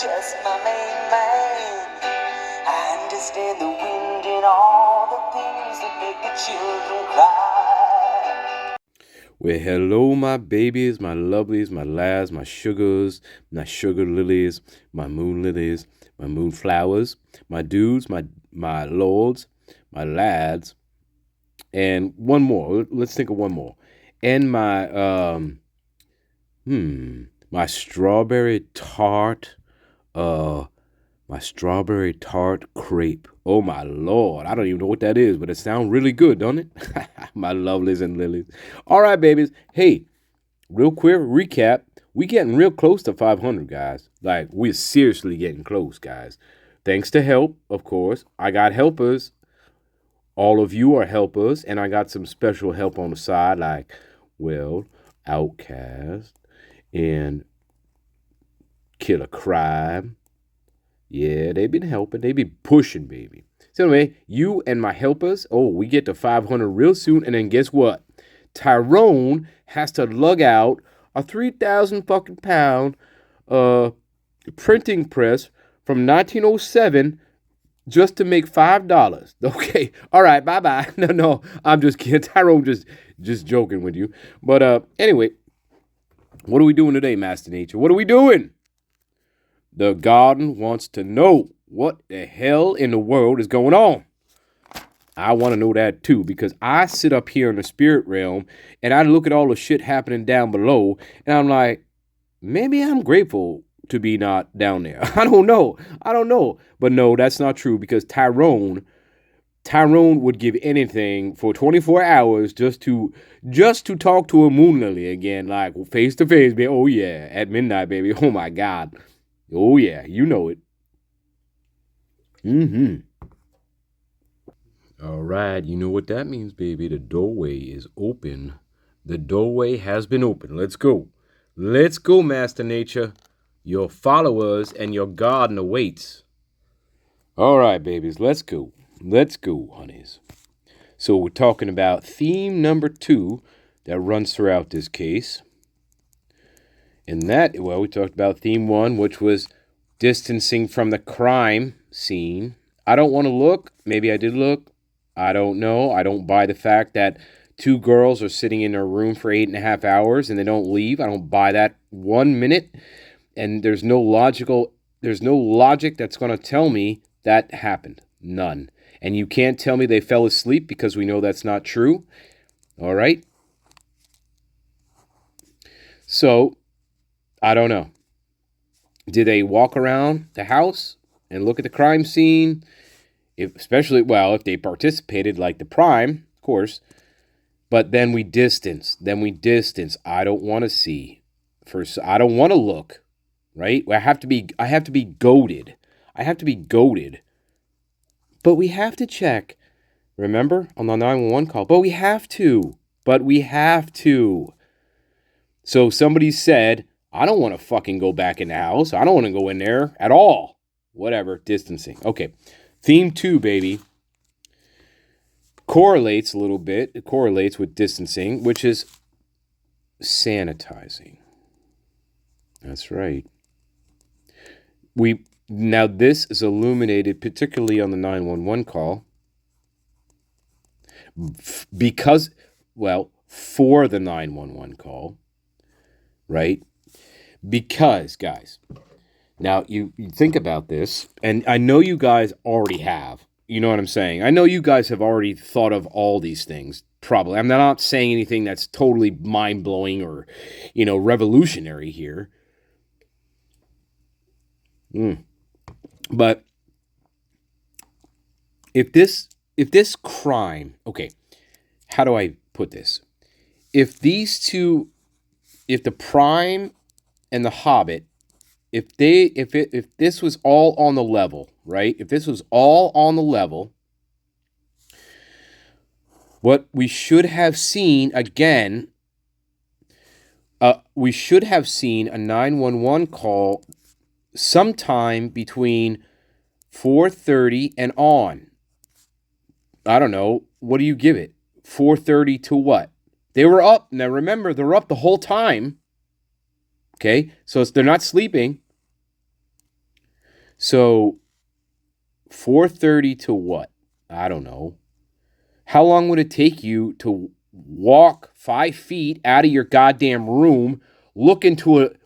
just my main man. I understand the wind and all the things that make the children cry. Well, hello, my babies, my lovelies, my lads, my sugars, my sugar lilies, my moon lilies, my moon flowers, my dudes, my lords, my lads, and one more. Let's think of one more. And my strawberry tart, my strawberry tart crepe. Oh my Lord, I don't even know what that is, but it sounds really good, don't it? My lovelies and lilies. All right, babies. Hey, real quick recap. We getting real close to 500, guys. Like, we're seriously getting close, guys. Thanks to help, of course. I got helpers. All of you are helpers, and I got some special help on the side, like, well, Outcast and Killer Crime. Yeah, they been helping. They be pushing, baby. So anyway, you and my helpers, we get to 500 real soon. And then guess what? Tyrone has to lug out a 3,000 fucking pound printing press from 1907 just to make $5. Okay, all right, bye-bye. No, I'm just kidding. Tyrone just joking with you. But anyway, what are we doing today, Master Nature? What are we doing? The garden wants to know what the hell in the world is going on. I want to know that too, because I sit up here in the spirit realm and I look at all the shit happening down below and I'm like, maybe I'm grateful to be not down there. I don't know. But no, that's not true, because Tyrone would give anything for 24 hours just to talk to a moon lily again, like face to face, baby. Oh yeah, at midnight, baby. Oh my God. Oh, yeah, you know it. All right, you know what that means, baby. The doorway is open. The doorway has been opened. Let's go. Let's go, Master Nature. Your followers and your garden awaits. All right, babies, let's go. Let's go, honeys. So we're talking about theme number 2 that runs throughout this case. And that, well, we talked about theme 1, which was distancing from the crime scene. I don't want to look. Maybe I did look. I don't know. I don't buy the fact that 2 girls are sitting in their room for 8.5 hours and they don't leave. I don't buy that 1 minute. And there's no logic that's going to tell me that happened. None. And you can't tell me they fell asleep, because we know that's not true. All right? So, I don't know. Did they walk around the house and look at the crime scene? If they participated, like the prime, of course. But then we distance. I don't want to see. First, I don't want to look. Right? I have to be goaded. But we have to check. Remember? On the 911 call. But we have to. So somebody said, I don't want to fucking go back in the house. I don't want to go in there at all. Whatever. Distancing. Okay. Theme 2, baby. Correlates a little bit. It correlates with distancing, which is sanitizing. That's right. Now this is illuminated particularly on the 911 call for the 911 call, right? Because, guys, now you think about this, and I know you guys already have, you know what I'm saying? I know you guys have already thought of all these things, probably. I'm not saying anything that's totally mind-blowing or, revolutionary here. But if this crime, okay, how do I put this? If the prime and the Hobbit, if this was all on the level, right? If this was all on the level, what we should have seen again, we should have seen a 911 call sometime between 4:30 and on. I don't know. What do you give it? 4:30 to what? They were up. Now remember, they're up the whole time. Okay? So they're not sleeping. So 4:30 to what? I don't know. How long would it take you to walk 5 feet out of your goddamn room, look into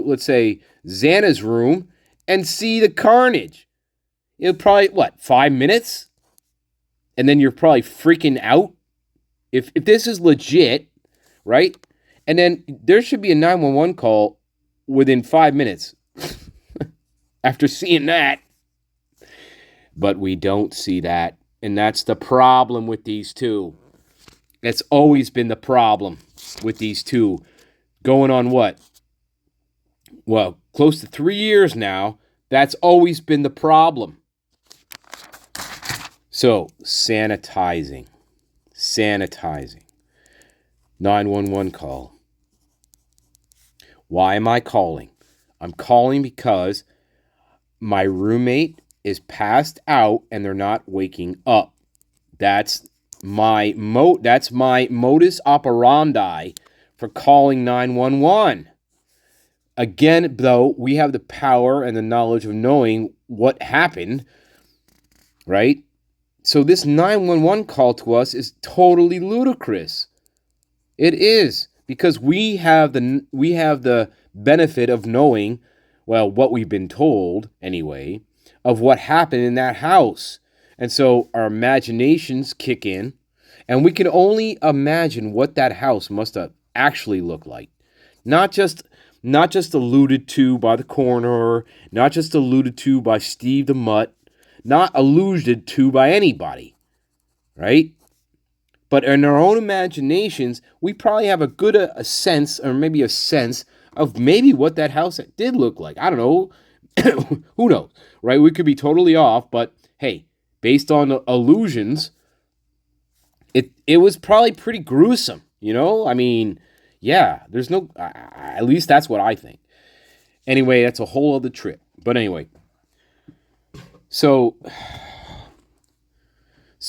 let's say Xana's room, and see the carnage? It'll probably, what, 5 minutes? And then you're probably freaking out. If this is legit, right? And then there should be a 911 call within 5 minutes after seeing that. But we don't see that. And that's the problem with these two. That's always been the problem with these two. Going on what? Well, close to 3 years now. That's always been the problem. So, sanitizing. 911 call. Why am I calling? I'm calling because my roommate is passed out and they're not waking up. That's my modus operandi for calling 911. Again, though, we have the power and the knowledge of knowing what happened, right? So this 911 call to us is totally ludicrous. It is, because we have the benefit of knowing, well, what we've been told anyway, of what happened in that house. And so our imaginations kick in, and we can only imagine what that house must have actually looked like. Not just alluded to by the coroner, not just alluded to by Steve the Mutt, not alluded to by anybody, right? But in our own imaginations, we probably have a good sense, or maybe a sense of maybe what that house did look like. I don't know. Who knows, right? We could be totally off, but hey, based on illusions, it was probably pretty gruesome, you know? I mean, yeah, there's no, at least that's what I think. Anyway, that's a whole other trip. But anyway, so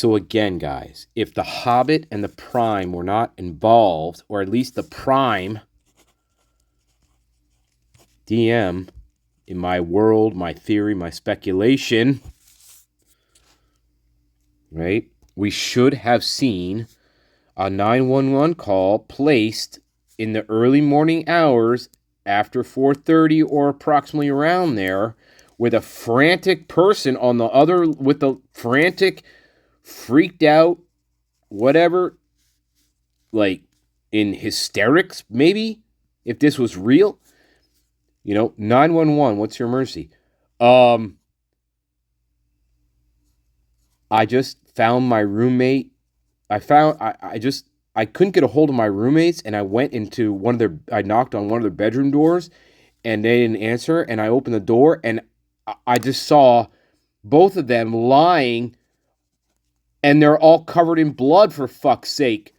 again, guys, if the Hobbit and the Prime were not involved, or at least the Prime DM, in my world, my theory, my speculation, right, we should have seen a 911 call placed in the early morning hours after 4:30 or approximately around there, with a frantic person on the other, with the frantic, freaked out, whatever, like in hysterics, maybe, if this was real. 911, what's your emergency? I just found my roommate. I couldn't get a hold of my roommates, and I went into I knocked on one of their bedroom doors, and they didn't answer, and I opened the door, and I just saw both of them lying, and they're all covered in blood, for fuck's sake.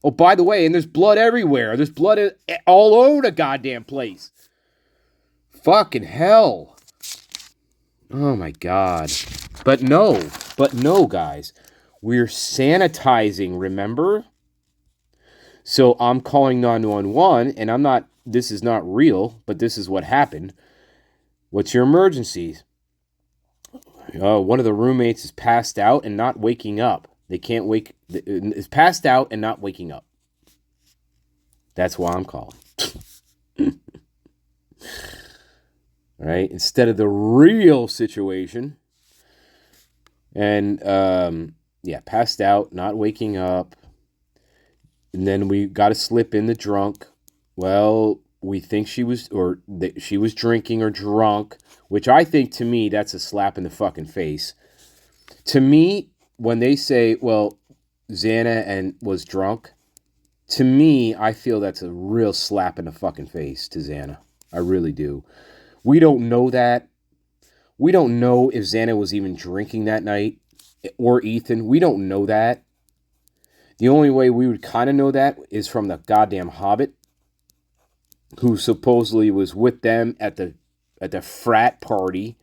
Oh, by the way, and there's blood everywhere. There's blood all over the goddamn place. Fucking hell. Oh my God. But no, guys. We're sanitizing, remember? So I'm calling 911, and this is not real, but this is what happened. What's your emergency? One of the roommates is passed out and not waking up. They can't wake, is passed out and not waking up. That's why I'm calling. Right? Instead of the real situation. And, passed out, not waking up. And then we got to slip in the drunk. Well, we think she was drinking or drunk, which I think, to me, that's a slap in the fucking face. To me, when they say, well, Xana was drunk, to me, I feel that's a real slap in the fucking face to Xana. I really do. We don't know that. We don't know if Xana was even drinking that night, or Ethan. We don't know that. The only way we would kind of know that is from the goddamn Hobbit, who supposedly was with them at the frat party.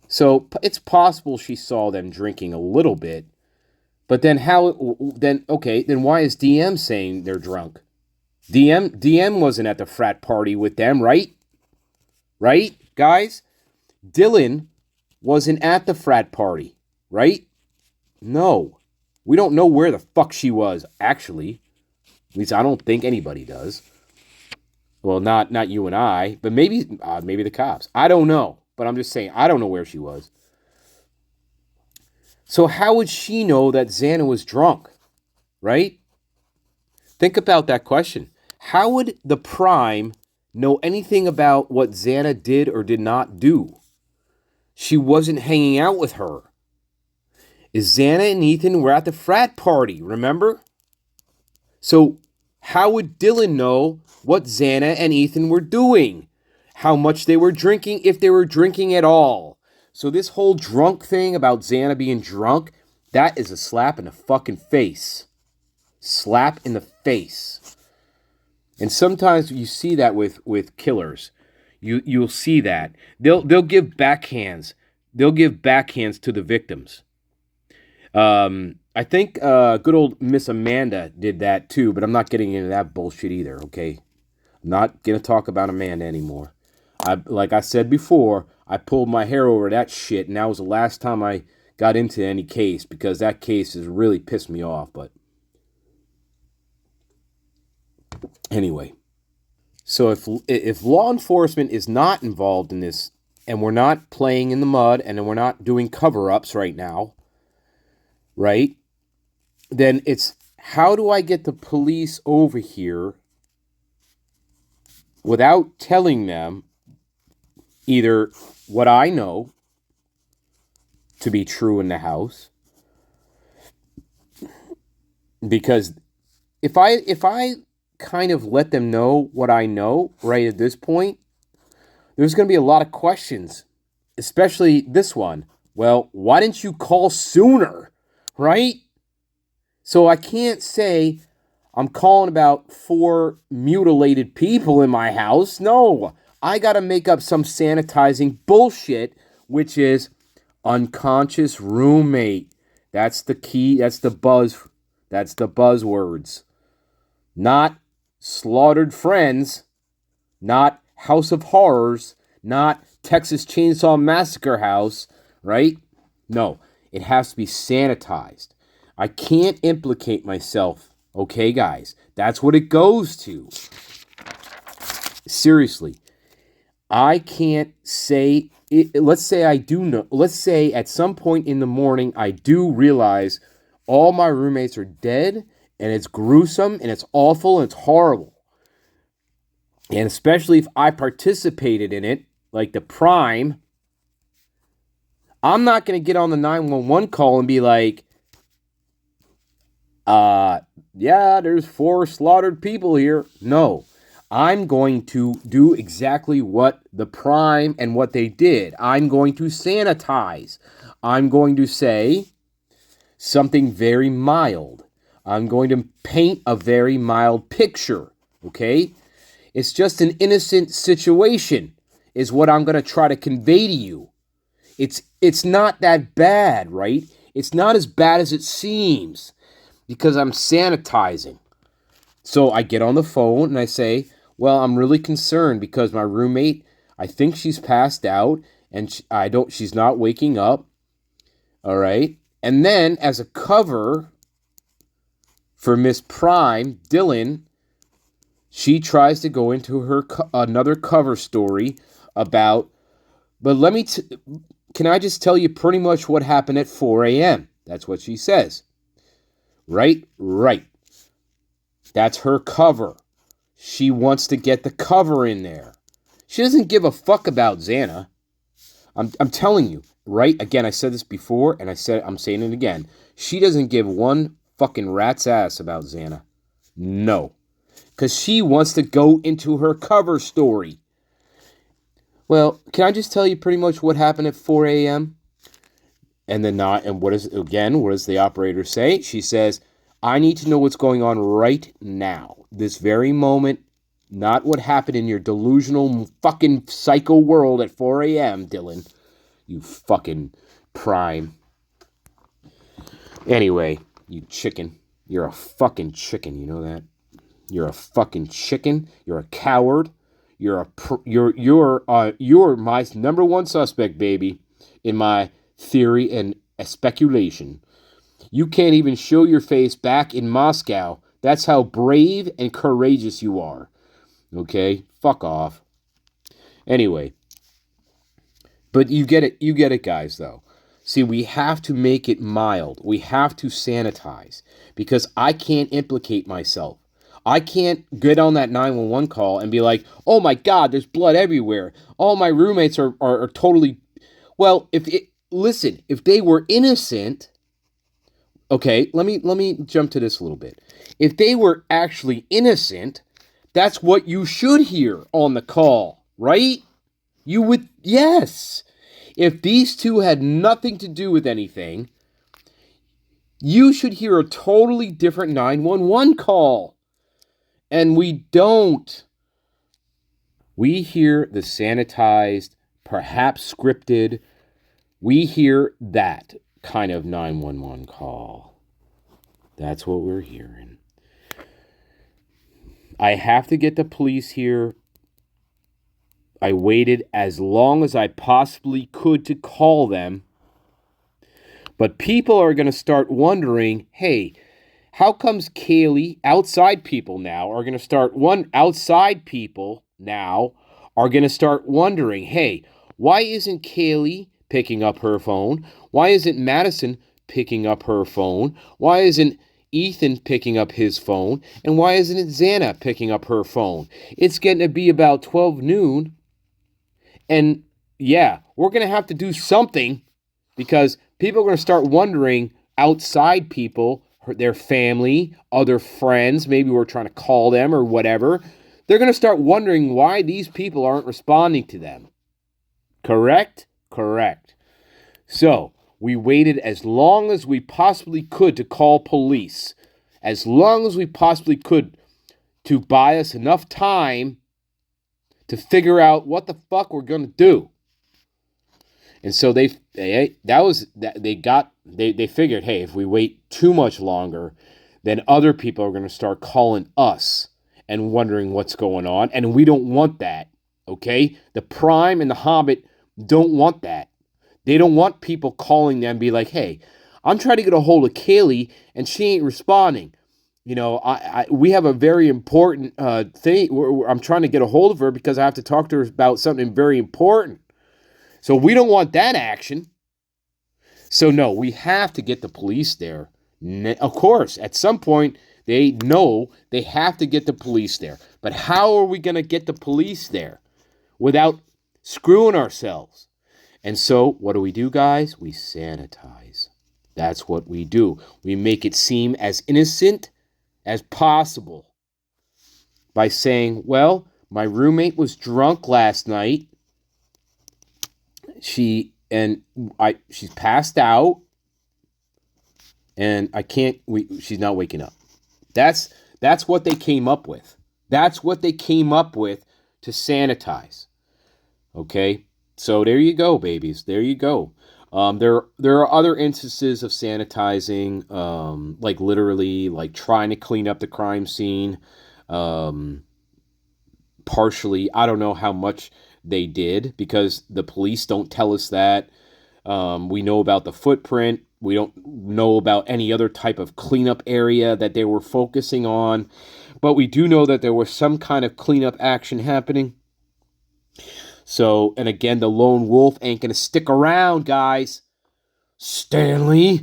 So it's possible she saw them drinking a little bit. But then then why is DM saying they're drunk? DM wasn't at the frat party with them, right? right, guys? Dylan wasn't at the frat party, right? No. We don't know where the fuck she was, actually. At least I don't think anybody does. Well, not you and I, but maybe the cops. I don't know, but I'm just saying I don't know where she was. So how would she know that Xana was drunk, right? Think about that question. How would the Prime know anything about what Xana did or did not do? She wasn't hanging out with her. Xana and Ethan were at the frat party, remember? So how would Dylan know what Xana and Ethan were doing? How much they were drinking, if they were drinking at all? So this whole drunk thing about Xana being drunk, that is a slap in the fucking face. Slap in the face. And sometimes you see that with killers. You'll see that. They'll give backhands. They'll give backhands to the victims. I think good old Miss Amanda did that too, but I'm not getting into that bullshit either, okay? I'm not going to talk about Amanda anymore. Like I said before, I pulled my hair over that shit, and that was the last time I got into any case, because that case has really pissed me off, but anyway. So if law enforcement is not involved in this, and we're not playing in the mud, and we're not doing cover-ups right now, right? Then it's, how do I get the police over here without telling them either what I know to be true in the house? Because if I kind of let them know what I know right at this point, there's going to be a lot of questions, especially this one. Well, why didn't you call sooner, right? So I can't say I'm calling about 4 mutilated people in my house. No, I got to make up some sanitizing bullshit, which is unconscious roommate. That's the key. That's the buzzwords. Not slaughtered friends, not House of Horrors, not Texas Chainsaw Massacre house, right? No, it has to be sanitized. I can't implicate myself, okay, guys? That's what it goes to. Seriously, I can't say, let's say I do know, let's say at some point in the morning I do realize all my roommates are dead, and it's gruesome, and it's awful, and it's horrible. And especially if I participated in it, like the Prime, I'm not going to get on the 911 call and be like, yeah, there's 4 slaughtered people here. No, I'm going to do exactly what the Prime and what they did. I'm going to sanitize. I'm going to say something very mild. I'm going to paint a very mild picture, okay? It's just an innocent situation is what I'm going to try to convey to you. It's not that bad, right? It's not as bad as it seems because I'm sanitizing. So I get on the phone and I say, well, I'm really concerned because my roommate, I think she's passed out and she's not waking up. All right? And then as a cover for Miss Prime, Dylan, she tries to go into her another cover story about, but can I just tell you pretty much what happened at 4 a.m.? That's what she says. Right? That's her cover. She wants to get the cover in there. She doesn't give a fuck about Xana. I'm telling you, right? Again, I said this before, and I'm saying it again. She doesn't give one fucking rat's ass about Xana. No. Because she wants to go into her cover story. Well, can I just tell you pretty much what happened at 4 a.m.? And what does the operator say? She says, I need to know what's going on right now. This very moment. Not what happened in your delusional fucking psycho world at 4 a.m., Dylan. You fucking Prime. Anyway, you chicken. You're a fucking chicken, you know that? You're a fucking chicken. You're a coward. you're my number one suspect, baby, in my theory and speculation. You can't even show your face back in Moscow. That's how brave and courageous you are. Okay? Fuck off. Anyway, but you get it, guys, though. See, we have to make it mild. We have to sanitize because I can't implicate myself. I can't get on that 911 call and be like, oh my God, there's blood everywhere. All my roommates are totally... Well, if they were innocent... Okay, let me jump to this a little bit. If they were actually innocent, that's what you should hear on the call, right? You would... Yes. If these two had nothing to do with anything, you should hear a totally different 911 call. And we don't. We hear the sanitized, perhaps scripted. We hear that kind of 911 call. That's what we're hearing. I have to get the police here. I waited as long as I possibly could to call them. But people are going to start wondering, hey, how comes Kaylee, outside people now, are going to start wondering, hey, why isn't Kaylee picking up her phone? Why isn't Madison picking up her phone? Why isn't Ethan picking up his phone? And why isn't it Xana picking up her phone? It's getting to be about 12 noon. And yeah, we're going to have to do something because people are going to start wondering, outside people, their family, other friends, maybe we're trying to call them or whatever. They're going to start wondering why these people aren't responding to them. Correct? Correct. So, we waited as long as we possibly could to call police. As long as we possibly could to buy us enough time to figure out what the fuck we're going to do. And so they figured, hey, if we wait too much longer, then other people are going to start calling us and wondering what's going on. And we don't want that, okay? The Prime and the Hobbit don't want that. They don't want people calling them and be like, hey, I'm trying to get a hold of Kaylee and she ain't responding. You know, we have a very important thing. I'm trying to get a hold of her because I have to talk to her about something very important. So we don't want that action. So no, we have to get the police there. Of course, at some point, they know they have to get the police there. But how are we going to get the police there without screwing ourselves? And so what do, guys? We sanitize. That's what we do. We make it seem as innocent as possible by saying, well, my roommate was drunk last night. She's passed out and she's not waking up. That's what they came up with. That's what they came up with to sanitize. Okay? So there you go, babies. There you go. There are other instances of sanitizing, like literally like trying to clean up the crime scene. Partially, I don't know how much they did because the police don't tell us that. We know about the footprint. We don't know about any other type of cleanup area that they were focusing on. But we do know that there was some kind of cleanup action happening. So, and again, the lone wolf ain't going to stick around, guys. Stanley's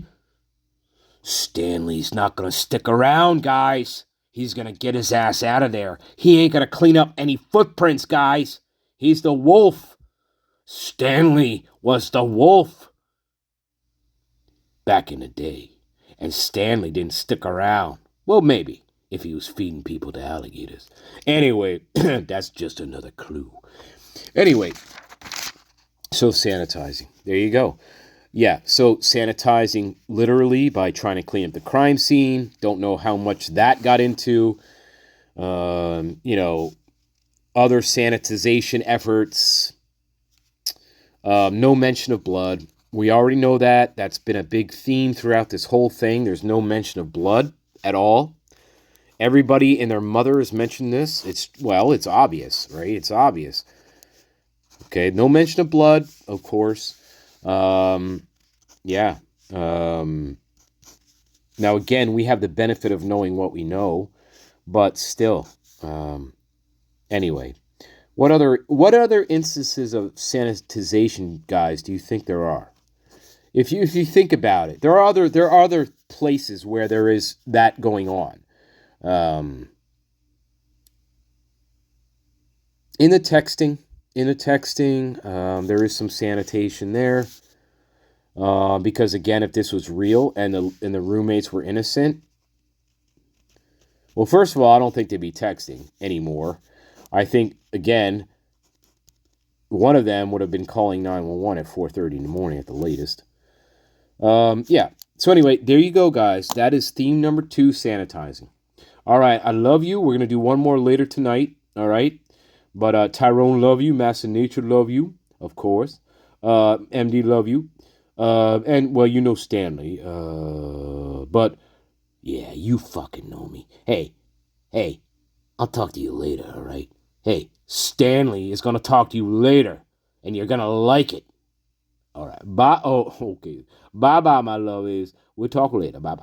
not going to stick around, guys. He's going to get his ass out of there. He ain't going to clean up any footprints, guys. He's the wolf. Stanley was the wolf back in the day. And Stanley didn't stick around. Well, maybe, if he was feeding people to alligators. Anyway, that's just another clue. Anyway, so sanitizing. There you go. Yeah, so sanitizing literally by trying to clean up the crime scene. Don't know how much that got into. Other sanitization efforts. No mention of blood. We already know that. That's been a big theme throughout this whole thing. There's no mention of blood at all. Everybody and their mother has mentioned this. It's obvious, right? It's obvious. Okay, no mention of blood, of course. Yeah. Now, again, we have the benefit of knowing what we know, but still. Anyway, what other instances of sanitization, guys, do you think there are? If you think about it, there are other places where there is that going on. In the texting, there is some sanitation there. Because again, if this was real and the roommates were innocent, well, first of all, I don't think they'd be texting anymore. I think again, one of them would have been calling 911 at 4:30 in the morning at the latest. Yeah. So anyway, there you go, guys. That is theme number 2, sanitizing. All right, I love you. We're gonna do one more later tonight. All right, but Tyrone, love you. Master Nature, love you, of course. MD, love you. And well, you know Stanley. But yeah, you fucking know me. Hey, I'll talk to you later. All right. Hey, Stanley is gonna talk to you later, and you're gonna like it. All right. Bye. Oh, okay. Bye, my love is. We'll talk later. Bye.